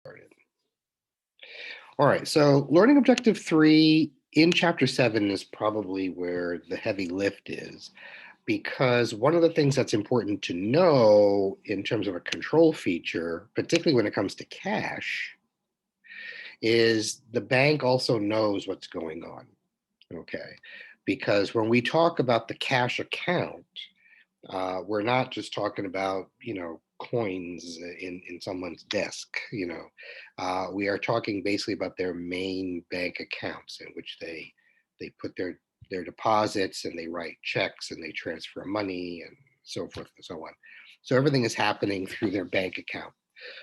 Started. All right, so learning objective 3 in chapter 7 is probably where the heavy lift is, because one of the things that's important to know in terms of a control feature, particularly when it comes to cash, is the bank also knows what's going on. Okay, because when we talk about the cash account, we're not just talking about coins in someone's desk. We are talking basically about their main bank accounts in which they put their deposits, and they write checks, and they transfer money, and so forth and so on. So everything is happening through their bank account.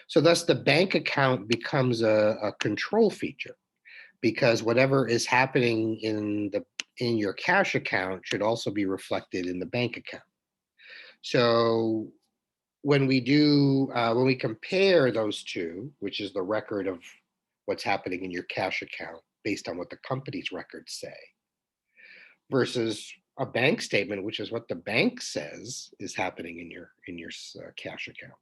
So thus the bank account becomes a control feature, because whatever is happening in your cash account should also be reflected in the bank account. So when we compare those two, which is the record of what's happening in your cash account based on what the company's records say, versus a bank statement, which is what the bank says is happening in your cash account,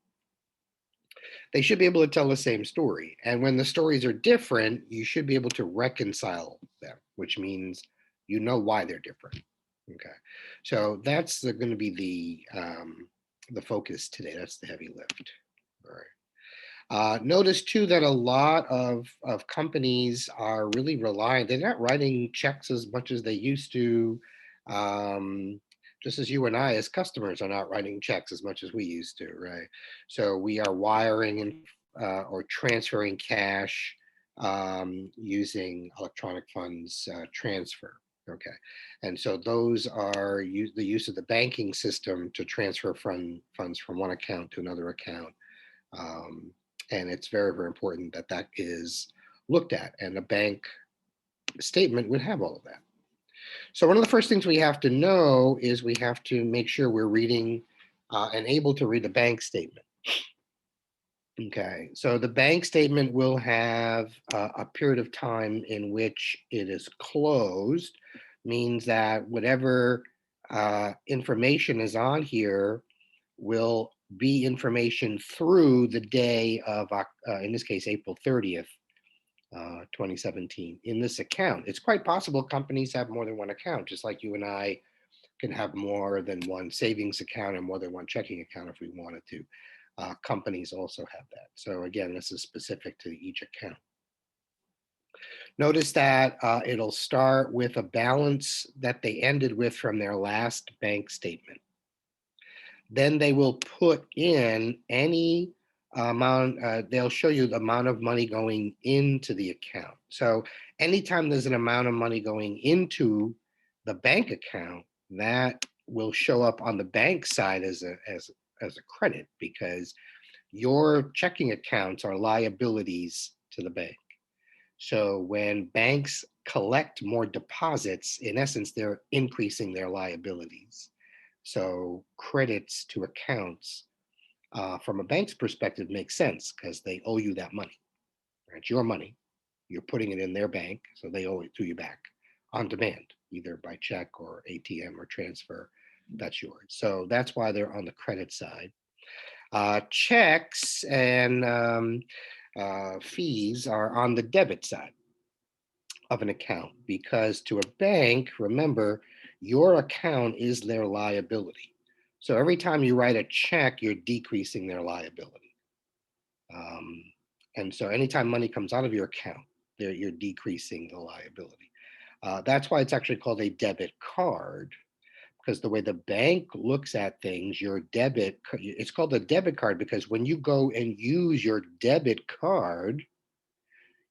they should be able to tell the same story. And when the stories are different, you should be able to reconcile them, which means you know why they're different. Okay, so that's going to be the focus today. That's the heavy lift. All right. Notice too that a lot of companies are really relying, they're not writing checks as much as they used to. Um, just as you and I, as customers, are not writing checks as much as we used to, right? So we are wiring or transferring cash using electronic funds transfer. Okay, and so those are the use of the banking system to transfer funds from one account to another account. Um, and it's very, very important that that is looked at. And a bank statement would have all of that. So one of the first things we have to know is we have to make sure we're reading and able to read the bank statement. Okay, so the bank statement will have a period of time in which it is closed, means that whatever information is on here will be information through the day of, in this case, April 30th, 2017, in this account. It's quite possible companies have more than one account, just like you and I can have more than one savings account and more than one checking account if we wanted to. Companies also have that. So again, this is specific to each account. Notice that it'll start with a balance that they ended with from their last bank statement. Then they will put in any amount, they'll show you the amount of money going into the account. So anytime there's an amount of money going into the bank account, that will show up on the bank side as a credit, because your checking accounts are liabilities to the bank. So when banks collect more deposits, in essence, they're increasing their liabilities. So credits to accounts from a bank's perspective makes sense because they owe you that money. Right? It's your money. You're putting it in their bank, so they owe it to you back on demand, either by check or ATM or transfer. That's yours. So that's why they're on the credit side. Checks and fees are on the debit side of an account, because to a bank, remember, your account is their liability. So every time you write a check, you're decreasing their liability. Um, and so anytime money comes out of your account, you're decreasing the liability. That's why it's actually called a debit card, because the way the bank looks at things, it's called a debit card because when you go and use your debit card,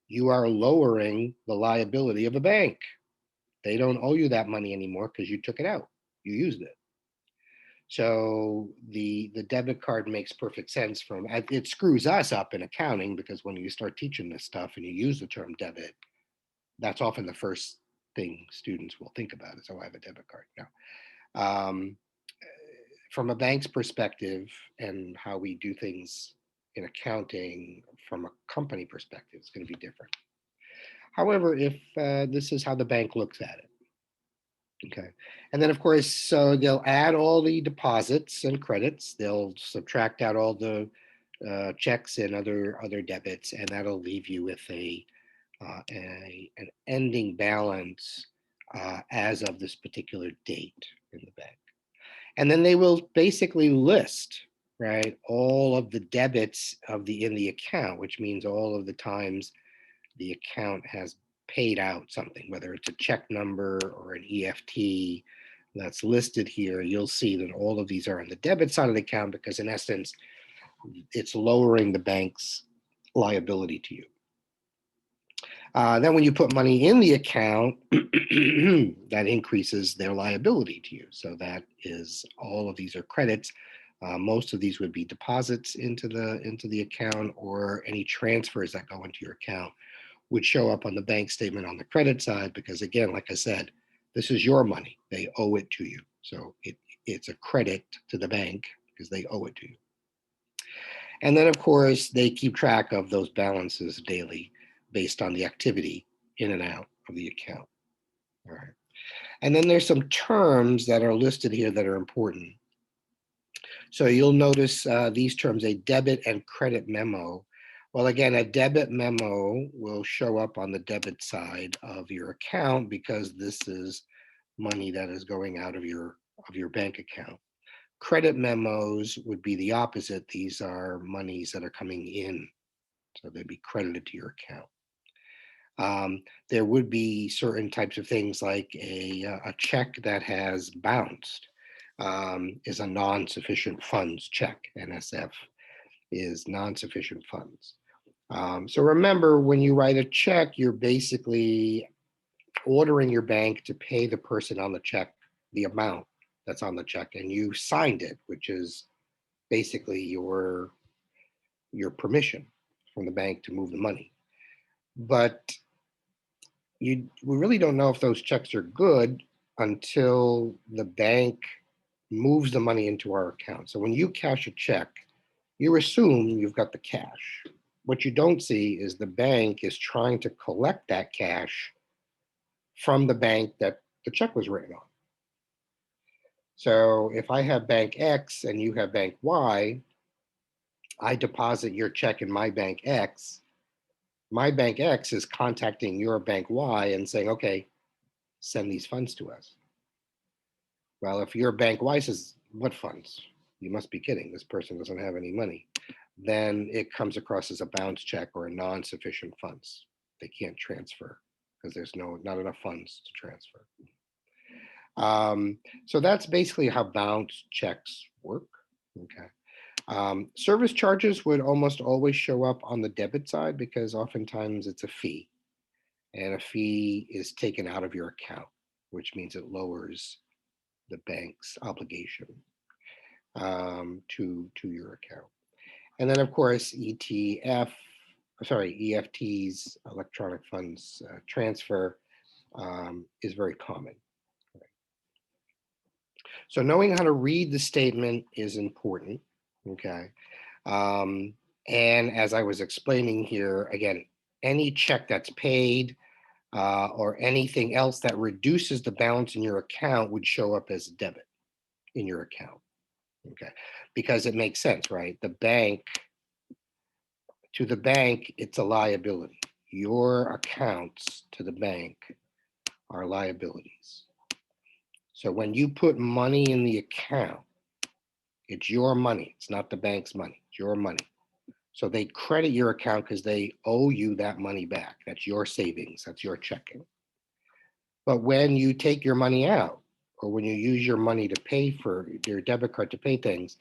you are lowering the liability of a bank. They don't owe you that money anymore because you took it out, you used it. So the debit card makes perfect sense. It screws us up in accounting, because when you start teaching this stuff and you use the term debit, that's often the first thing students will think about is, oh, I have a debit card. No. Um, from a bank's perspective and how we do things in accounting from a company perspective, it's going to be different. However, if this is how the bank looks at it. Okay. And then, of course, so they'll add all the deposits and credits. They'll subtract out all the checks and other debits, and that'll leave you with an ending balance as of this particular date in the bank. And then they will basically list, right, all of the debits in the account, which means all of the times the account has paid out something, whether it's a check number or an EFT that's listed here. You'll see that all of these are on the debit side of the account because, in essence, it's lowering the bank's liability to you. Then when you put money in the account, that increases their liability to you. So that is, all of these are credits. Most of these would be deposits into the account, or any transfers that go into your account would show up on the bank statement on the credit side, because again, like I said, this is your money. They owe it to you. So it's a credit to the bank because they owe it to you. And then, of course, they keep track of those balances daily based on the activity in and out of the account. All right. And then there's some terms that are listed here that are important. So you'll notice these terms: a debit and credit memo. Well, again, a debit memo will show up on the debit side of your account because this is money that is going out of your bank account. Credit memos would be the opposite. These are monies that are coming in, so they'd be credited to your account. There would be certain types of things like a check that has bounced is a non-sufficient funds check. NSF is non-sufficient funds. So remember, when you write a check, you're basically ordering your bank to pay the person on the check the amount that's on the check, and you signed it, which is basically your permission from the bank to move the money. But we really don't know if those checks are good until the bank moves the money into our account. So when you cash a check, you assume you've got the cash. What you don't see is the bank is trying to collect that cash from the bank that the check was written on. So if I have bank X and you have bank Y, I deposit your check in my bank X. My bank X is contacting your bank Y and saying, okay, send these funds to us. Well, if your bank Y says, what funds? You must be kidding. This person doesn't have any money. Then it comes across as a bounce check or a non-sufficient funds. They can't transfer because there's not enough funds to transfer. So that's basically how bounce checks work. Okay. Service charges would almost always show up on the debit side because oftentimes it's a fee, and a fee is taken out of your account, which means it lowers the bank's obligation to your account. And then, of course, EFTs, electronic funds transfer, is very common. So knowing how to read the statement is important, okay? And as I was explaining here, again, any check that's paid or anything else that reduces the balance in your account would show up as a debit in your account, okay? Because it makes sense, right? To the bank, it's a liability. Your accounts to the bank are liabilities. So when you put money in the account, it's your money. It's not the bank's money. It's your money. So they credit your account because they owe you that money back. That's your savings. That's your checking. But when you take your money out, or when you use your money to pay for your debit card to pay things,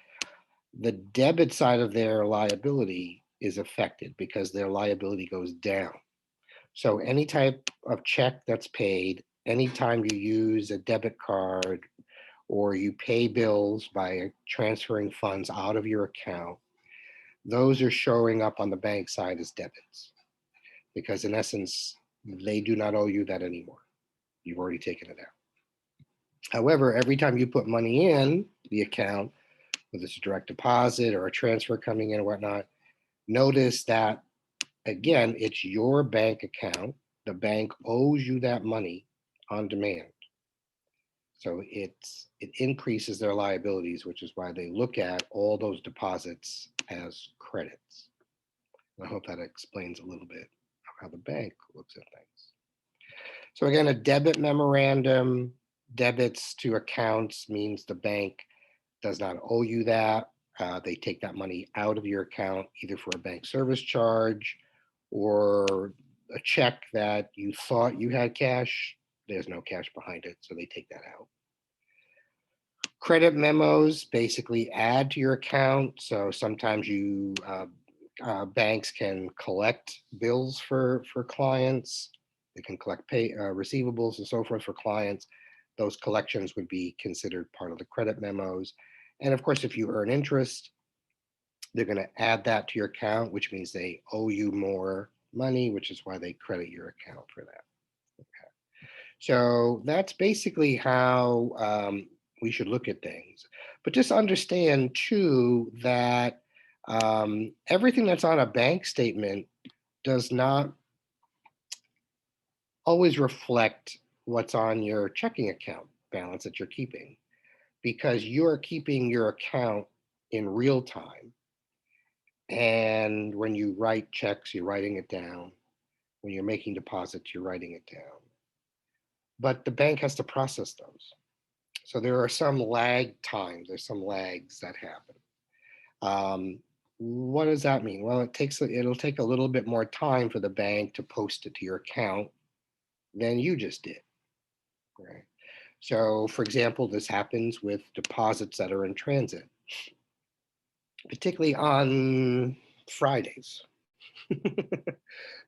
the debit side of their liability is affected because their liability goes down. So any type of check that's paid, anytime you use a debit card or you pay bills by transferring funds out of your account, those are showing up on the bank side as debits because in essence, they do not owe you that anymore. You've already taken it out. However, every time you put money in the account, whether it's a direct deposit or a transfer coming in or whatnot, notice that, again, it's your bank account. The bank owes you that money on demand. So it increases their liabilities, which is why they look at all those deposits as credits. I hope that explains a little bit of how the bank looks at things. So again, a debit memorandum, debits to accounts means the bank does not owe you that. They take that money out of your account either for a bank service charge or a check that you thought you had cash. There's no cash behind it, so they take that out. Credit memos basically add to your account. So sometimes banks can collect bills for clients. They can collect receivables and so forth for clients. Those collections would be considered part of the credit memos. And of course, if you earn interest, they're going to add that to your account, which means they owe you more money, which is why they credit your account for that. Okay. So that's basically how we should look at things. But just understand too that everything that's on a bank statement does not always reflect what's on your checking account balance that you're keeping, because you're keeping your account in real time. And when you write checks, you're writing it down. When you're making deposits, you're writing it down. But the bank has to process those. So there are some lag times, there's some lags that happen. What does that mean? Well, it'll take a little bit more time for the bank to post it to your account than you just did, right? So for example, this happens with deposits that are in transit, particularly on Fridays.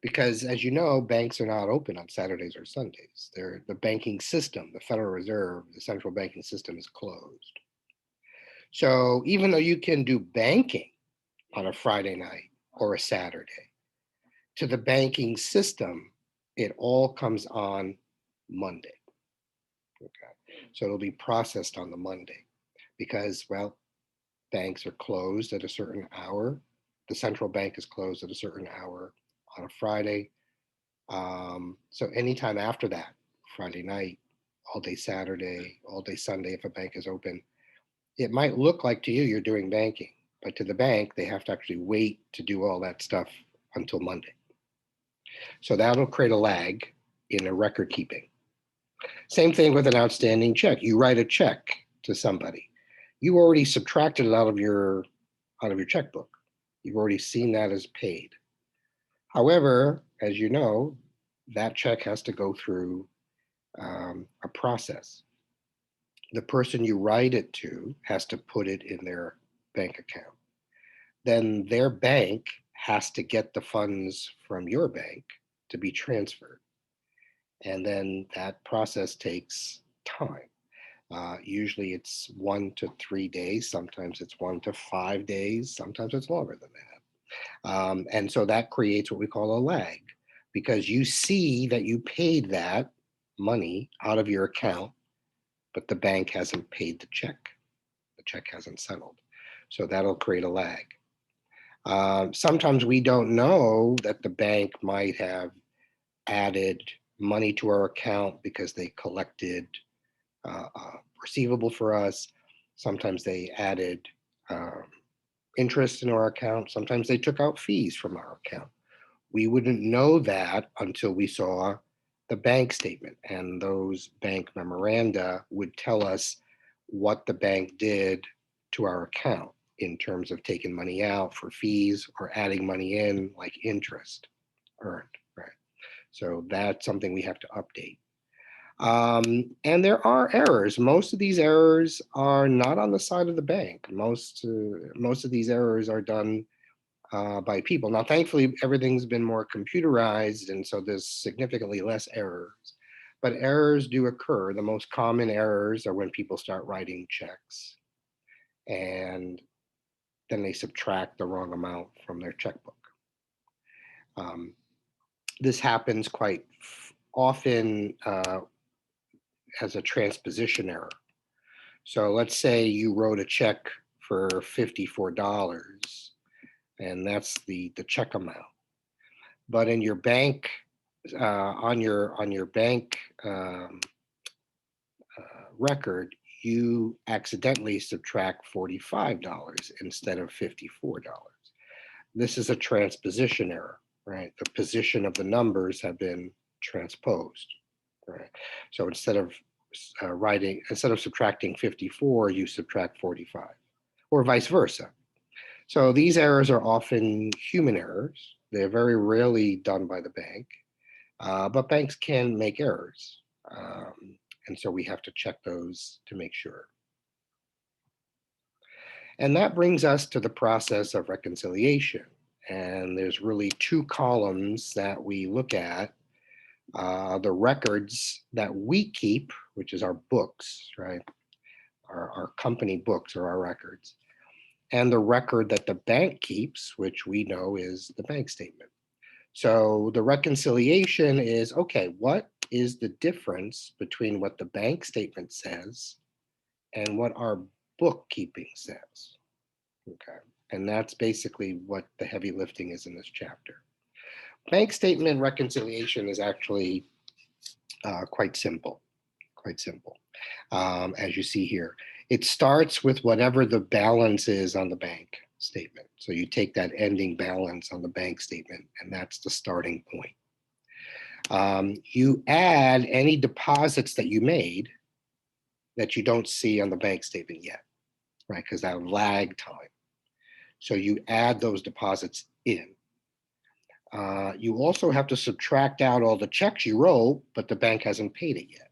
Because as you know, banks are not open on Saturdays or Sundays. The banking system, the Federal Reserve, the central banking system is closed. So even though you can do banking on a Friday night or a Saturday, to the banking system, it all comes on Monday. Okay. So it'll be processed on the Monday because, well, banks are closed at a certain hour. The central bank is closed at a certain hour on a Friday. So anytime after that, Friday night, all day Saturday, all day Sunday, if a bank is open, it might look like to you you're doing banking, but to the bank, they have to actually wait to do all that stuff until Monday. So that'll create a lag in a record keeping. Same thing with an outstanding check. You write a check to somebody. You already subtracted it out of your checkbook. You've already seen that as paid. However, as you know, that check has to go through a process. The person you write it to has to put it in their bank account. Then their bank has to get the funds from your bank to be transferred. And then that process takes time. Usually it's 1 to 3 days. Sometimes it's 1 to 5 days. Sometimes it's longer than that. And so that creates what we call a lag, because you see that you paid that money out of your account, but the bank hasn't paid the check. The check hasn't settled. So that'll create a lag. Sometimes we don't know that the bank might have added money to our account because they collected receivable for us. Sometimes they added interest in our account. Sometimes they took out fees from our account. We wouldn't know that until we saw the bank statement, and those bank memoranda would tell us what the bank did to our account in terms of taking money out for fees or adding money in like interest earned, right? So that's something we have to update. And there are errors. Most of these errors are not on the side of the bank. Most of these errors are done by people. Now, thankfully, everything's been more computerized, and so there's significantly less errors. But errors do occur. The most common errors are when people start writing checks, and then they subtract the wrong amount from their checkbook. This happens quite often as a transposition error. So let's say you wrote a check for $54, and that's the check amount. But in your bank, on your bank record, you accidentally subtract $45 instead of $54. This is a transposition error, right? The position of the numbers have been transposed, right? So instead of subtracting 54, you subtract 45, or vice versa. So these errors are often human errors. They're very rarely done by the bank, but banks can make errors. And so we have to check those to make sure. And that brings us to the process of reconciliation. And there's really two columns that we look at. The records that we keep, which is our books, right? Our company books are our records. And the record that the bank keeps, which we know is the bank statement. So the reconciliation is, okay, what is the difference between what the bank statement says and what our bookkeeping says? Okay, and that's basically what the heavy lifting is in this chapter. Bank statement reconciliation is actually quite simple, as you see here. It starts with whatever the balance is on the bank statement. So you take that ending balance on the bank statement, and that's the starting point. You add any deposits that you made that you don't see on the bank statement yet, right? Because that lag time. So you add those deposits in. You also have to subtract out all the checks you wrote, but the bank hasn't paid it yet.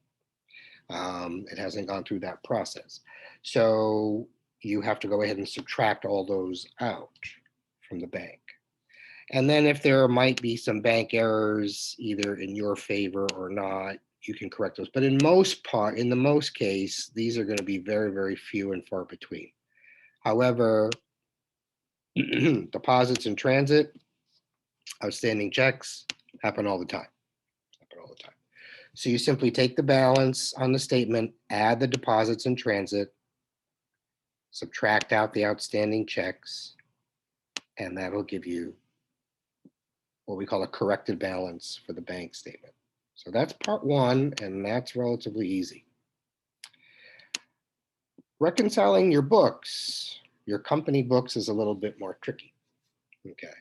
It hasn't gone through that process. So you have to go ahead and subtract all those out from the bank. And then if there might be some bank errors, either in your favor or not, you can correct those. But in the most case, these are going to be very, very few and far between. However, deposits in transit, outstanding checks happen all the time. So you simply take the balance on the statement, add the deposits in transit, subtract out the outstanding checks, and that'll give you what we call a corrected balance for the bank statement. So that's part one, and that's relatively easy. Reconciling your books, your company books, is a little bit more tricky, okay?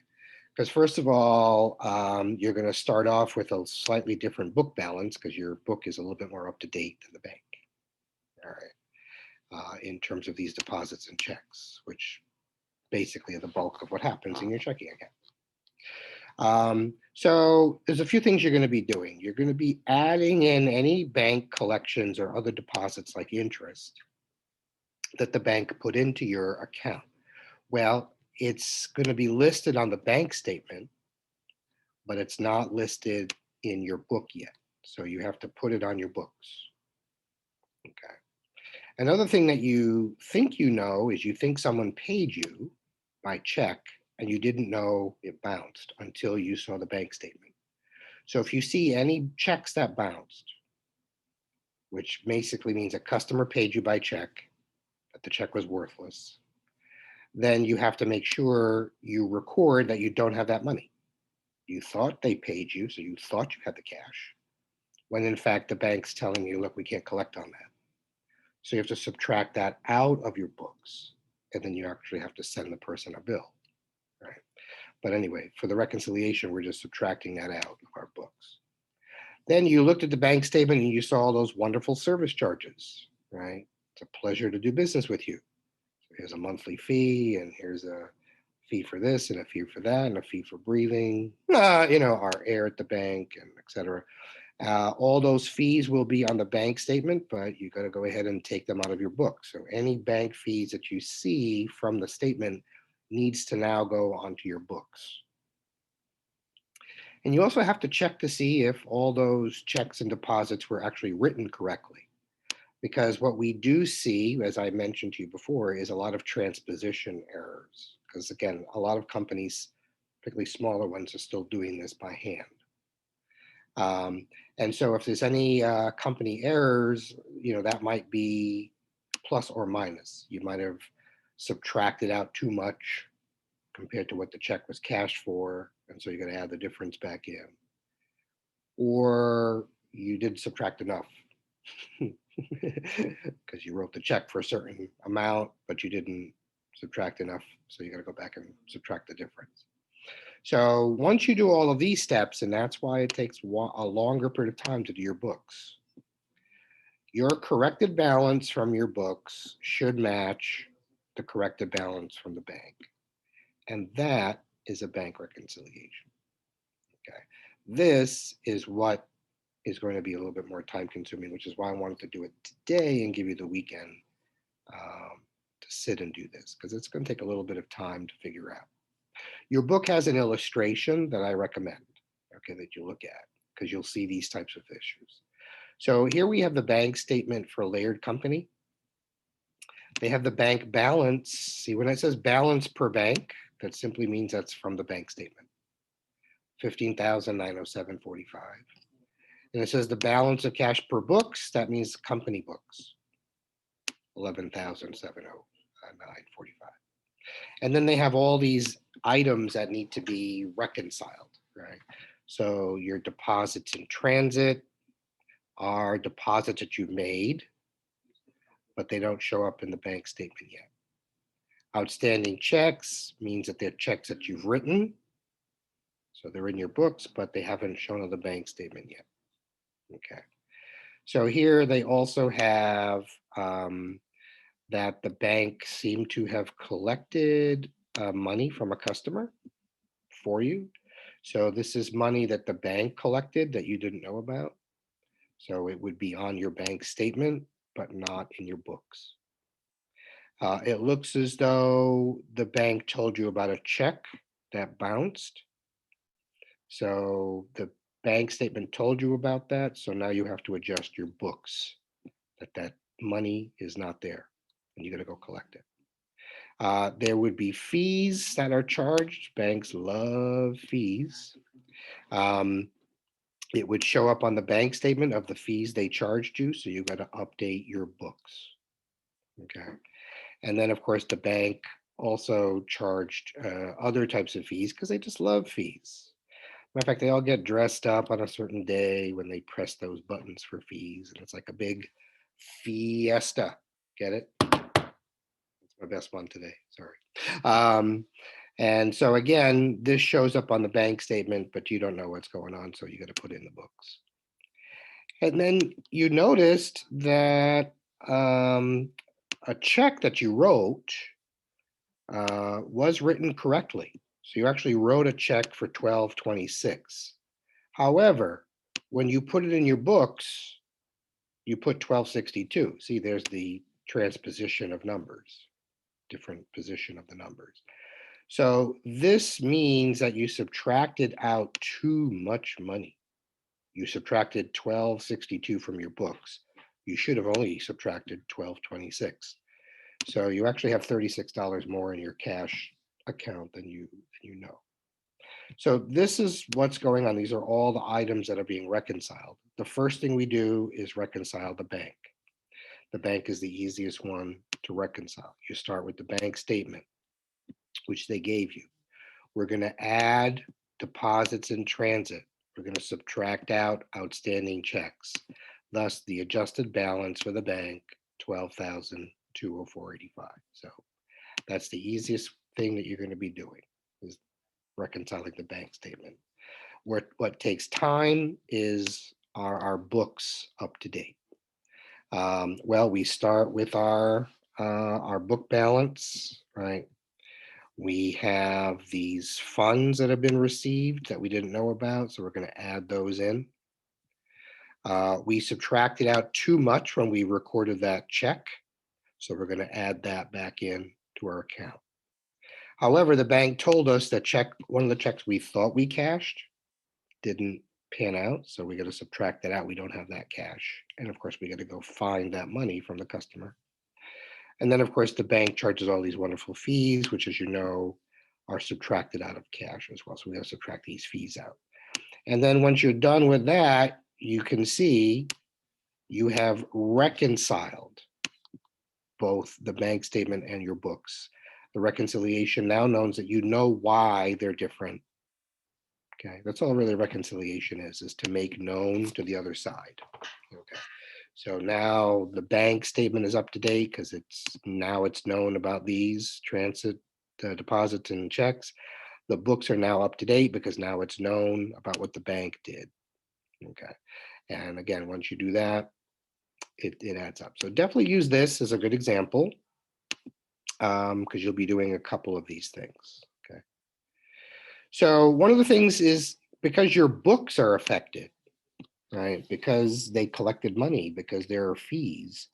Because first of all, you're going to start off with a slightly different book balance because your book is a little bit more up to date than the bank, all right, in terms of these deposits and checks, which basically are the bulk of what happens in your checking account. So there's a few things you're going to be doing. You're going to be adding in any bank collections or other deposits like interest that the bank put into your account. Well, it's going to be listed on the bank statement, but it's not listed in your book yet. So you have to put it on your books. Okay. Another thing that you think you know is you think someone paid you by check and you didn't know it bounced until you saw the bank statement. So if you see any checks that bounced, which basically means a customer paid you by check, but the check was worthless, then you have to make sure you record that you don't have that money. You thought they paid you, so you thought you had the cash, when in fact the bank's telling you, look, we can't collect on that. So you have to subtract that out of your books, and then you actually have to send the person a bill, right? But anyway, for the reconciliation, we're just subtracting that out of our books. Then you looked at the bank statement and you saw all those wonderful service charges, right? It's a pleasure to do business with you. Here's a monthly fee, and here's a fee for this, and a fee for that, and a fee for breathing, our air at the bank, and et cetera. All those fees will be on the bank statement, but you got to go ahead and take them out of your book. So any bank fees that you see from the statement needs to now go onto your books. And you also have to check to see if all those checks and deposits were actually written correctly. Because what we do see, as I mentioned to you before, is a lot of transposition errors. Because again, a lot of companies, particularly smaller ones, are still doing this by hand. And so if there's any company errors, that might be plus or minus. You might have subtracted out too much compared to what the check was cashed for, and so you're going to add the difference back in. Or you did subtract enough, because you wrote the check for a certain amount, but you didn't subtract enough. So you got to go back and subtract the difference. So once you do all of these steps, and that's why it takes a longer period of time to do your books, your corrected balance from your books should match the corrected balance from the bank. And that is a bank reconciliation. Okay. This is what is going to be a little bit more time consuming, which is why I wanted to do it today and give you the weekend to sit and do this, because it's going to take a little bit of time to figure out. Your book has an illustration that I recommend, okay, that you look at, because you'll see these types of issues. So here we have the bank statement for a layered company. They have the bank balance. See, when it says balance per bank, that simply means that's from the bank statement, 15,907.45. And it says the balance of cash per books, that means company books, 11,709.45. And then they have all these items that need to be reconciled, right? So your deposits in transit are deposits that you've made, but they don't show up in the bank statement yet. Outstanding checks means that they're checks that you've written. So they're in your books, but they haven't shown on the bank statement yet. Okay. So here they also have that the bank seemed to have collected money from a customer for you. So this is money that the bank collected that you didn't know about. So it would be on your bank statement, but not in your books. It looks as though the bank told you about a check that bounced. So the bank statement told you about that. So now you have to adjust your books that money is not there and you got to go collect it. There would be fees that are charged. Banks love fees. It would show up on the bank statement of the fees they charged you. So you got to update your books. Okay. And then, of course, the bank also charged other types of fees because they just love fees. Matter of fact, they all get dressed up on a certain day when they press those buttons for fees. And it's like a big fiesta. Get it? That's my best one today. Sorry. And so again, this shows up on the bank statement, but you don't know what's going on. So you got to put it in the books. And then you noticed that a check that you wrote was written correctly. So you actually wrote a check for $12.26. However, when you put it in your books, you put $12.62. See, there's the transposition of numbers, different position of the numbers. So this means that you subtracted out too much money. You subtracted $12.62 from your books. You should have only subtracted $12.26. So you actually have $36 more in your cash account than you know. So this is what's going on. These are all the items that are being reconciled. The first thing we do is reconcile the bank. The bank is the easiest one to reconcile. You start with the bank statement, which they gave you. We're going to add deposits in transit. We're going to subtract out outstanding checks. Thus, the adjusted balance for the bank, $12,204.85. So that's the easiest thing that you're going to be doing, is reconciling the bank statement. What takes time is our books up to date. Well, we start with our book balance, right? We have these funds that have been received that we didn't know about, so we're going to add those in. We subtracted out too much when we recorded that check, so we're going to add that back in to our account. However, the bank told us that one of the checks we thought we cashed didn't pan out, so we got to subtract that out. We don't have that cash, and of course, we got to go find that money from the customer. And then, of course, the bank charges all these wonderful fees, which, as you know, are subtracted out of cash as well. So we got to subtract these fees out. And then once you're done with that, you can see you have reconciled both the bank statement and your books. The reconciliation now knows that you know why they're different. Okay, that's all really reconciliation is to make known to the other side. Okay, So now the bank statement is up to date because it's known about these transit deposits and checks. The books are now up to date because now it's known about what the bank did. Okay. And again, once you do that, it adds up. So definitely use this as a good example because you'll be doing a couple of these things. Okay. So one of the things is because your books are affected, right? Because they collected money, because there are fees,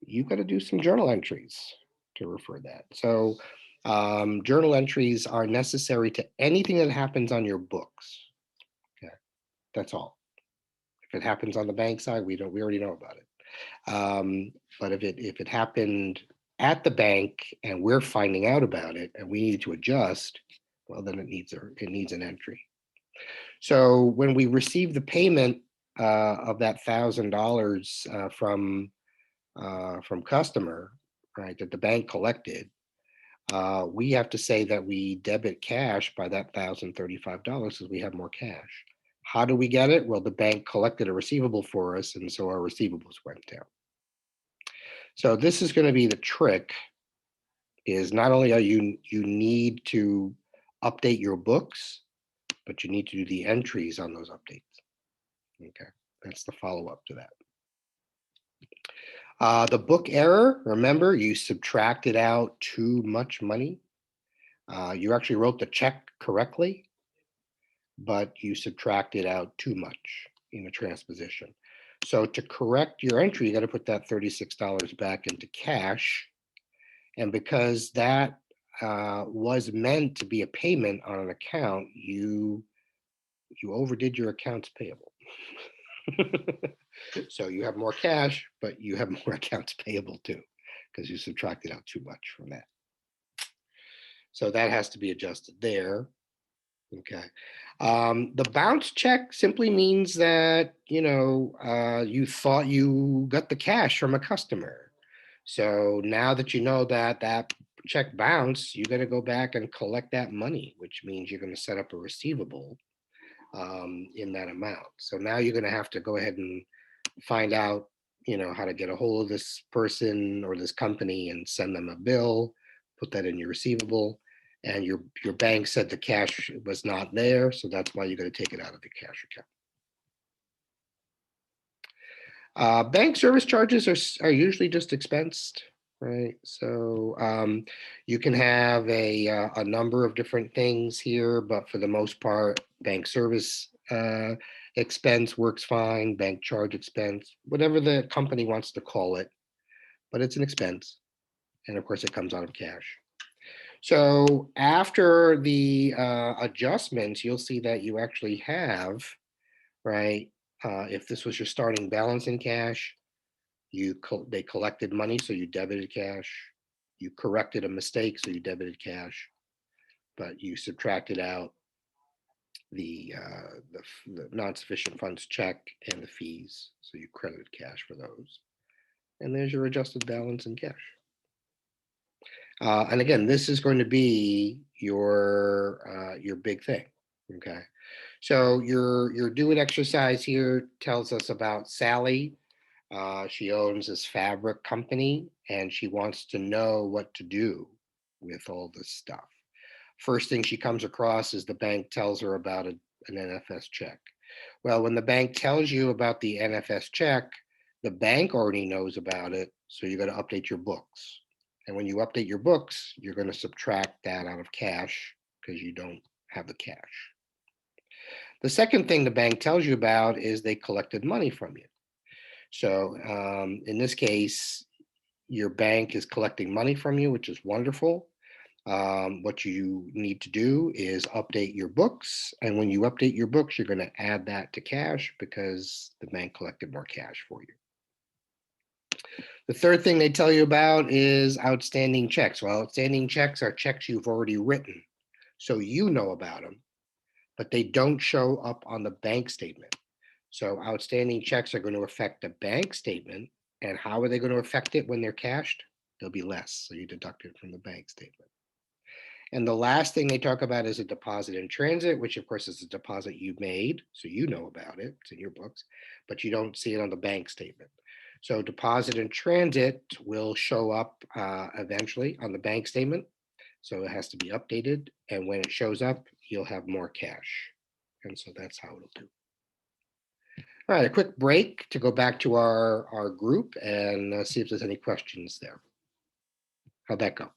you got to do some journal entries to refer that. So journal entries are necessary to anything that happens on your books. Okay, that's all. If it happens on the bank side, we already know about it. But if it happened at the bank and we're finding out about it and we need to adjust, well, then it needs an entry. So when we receive the payment of that $1,000 from customer, right, that the bank collected, we have to say that we debit cash by that $1,035 because we have more cash. How do we get it? Well, the bank collected a receivable for us, and so our receivables went down. So this is going to be the trick. Is not only are you need to update your books, but you need to do the entries on those updates. Okay, that's the follow up to that. The book error, remember, you subtracted out too much money. You actually wrote the check correctly, but you subtracted out too much in the transposition. So to correct your entry, you got to put that $36 back into cash. And because that was meant to be a payment on an account, you overdid your accounts payable. So you have more cash, but you have more accounts payable too, because you subtracted out too much from that. So that has to be adjusted there. Okay. The bounce check simply means that, you thought you got the cash from a customer. So now that you know that that check bounced, you got to go back and collect that money, which means you're going to set up a receivable in that amount. So now you're going to have to go ahead and find out, how to get a hold of this person or this company and send them a bill, put that in your receivable. And your bank said the cash was not there, so that's why you're going to take it out of the cash account. Bank service charges are usually just expensed, right? So you can have a number of different things here, but for the most part, bank service expense works fine, bank charge expense, whatever the company wants to call it, but it's an expense. And of course, it comes out of cash. So after the adjustments, you'll see that you actually have, right? If this was your starting balance in cash, they collected money, so you debited cash. You corrected a mistake, so you debited cash, but you subtracted out the non-sufficient funds check and the fees, so you credited cash for those. And there's your adjusted balance in cash. And again, this is going to be your big thing. Okay, so your do it exercise here tells us about Sally. She owns this fabric company, and she wants to know what to do with all this stuff. First thing she comes across is the bank tells her about an NFS check. Well, when the bank tells you about the NFS check, the bank already knows about it, so you got to update your books. And when you update your books, you're going to subtract that out of cash because you don't have the cash. The second thing the bank tells you about is they collected money from you. So in this case, your bank is collecting money from you, which is wonderful. What you need to do is update your books. And when you update your books, you're going to add that to cash because the bank collected more cash for you. The third thing they tell you about is outstanding checks. Well, outstanding checks are checks you've already written, so you know about them, but they don't show up on the bank statement. So outstanding checks are going to affect the bank statement. And how are they going to affect it when they're cashed? They'll be less, so you deduct it from the bank statement. And the last thing they talk about is a deposit in transit, which of course is a deposit you made, so you know about it, it's in your books, but you don't see it on the bank statement. So deposit in transit will show up eventually on the bank statement. So it has to be updated. And when it shows up, you'll have more cash. And so that's how it'll do. All right, a quick break to go back to our group and see if there's any questions there. How'd that go?